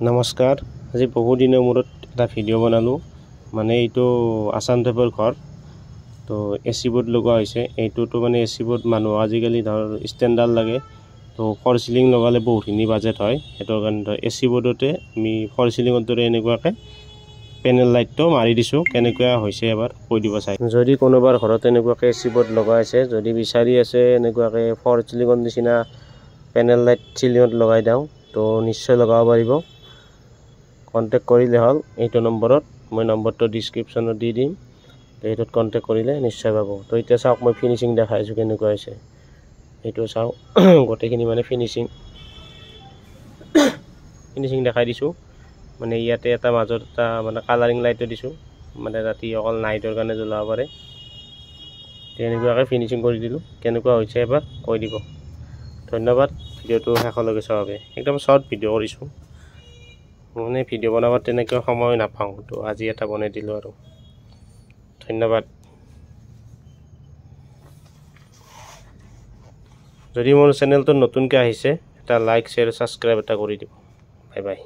নমস্কাৰ, আজি বহু দিনৰ মূৰত এটা ভিডিঅ' বনালোঁ। মানে এইটো আসাম টাইপৰ ঘৰ, তো এচি বোৰ্ড লগোৱা হৈছে। এইটোতো মানে এচি বোৰ্ড মানুহ আজিকালি ধৰ ষ্টেণ্ডাৰ্ড লাগে, তো ফৰ চিলিং লগালে বহুতখিনি বাজেট হয়। সেইটোৰ কাৰণে ধৰ এচি বোৰ্ডতে আমি ফৰ চিলিঙৰ দৰে এনেকুৱাকৈ পেনেল লাইটটো মাৰি দিছোঁ। কেনেকুৱা হৈছে এবাৰ কৈ দিব চাই। যদি কোনোবাৰ ঘৰত এনেকুৱাকৈ এচি বোৰ্ড লগাই আছে, যদি বিচাৰি আছে এনেকুৱাকৈ ফৰ চিলিঙৰ নিচিনা পেনেল লাইট চিলিঙত লগাই দিওঁ, তো নিশ্চয় লগাব পাৰিব। কণ্টেক্ট কৰিলে হ'ল এইটো নম্বৰত, মই নম্বৰটো ডিছক্ৰিপশ্যনত দি দিম। তো এইটোত কণ্টেক্ট কৰিলে নিশ্চয় পাব। তো এতিয়া চাওক, মই ফিনিচিং দেখাই আছোঁ কেনেকুৱা হৈছে। এইটো চাওক, গোটেইখিনি মানে ফিনিচিং দেখাই দিছোঁ। মানে ইয়াতে এটা মাজত এটা মানে কালাৰিং লাইটো দিছোঁ, মানে ৰাতি অকল নাইটৰ কাৰণে জ্বলাব পাৰে। তেনেকুৱাকৈ ফিনিচিং কৰি দিলোঁ। কেনেকুৱা হৈছে এবাৰ কৈ দিব। ধন্যবাদ ভিডিঅ'টো শেষলৈকে চোৱাৰ বাবে। একদম শ্বৰ্ট ভিডিঅ' কৰিছোঁ, মানে ভিডিঅ' বনাব তেনেকৈ সময় নাপাওঁ, তো আজি এটা বনাই দিলোঁ আৰু। ধন্যবাদ। যদি মোৰ চেনেলটো নতুনকৈ আহিছে, এটা লাইক শ্বেয়াৰ ছাবস্ক্ৰাইব এটা কৰি দিব। Bye bye.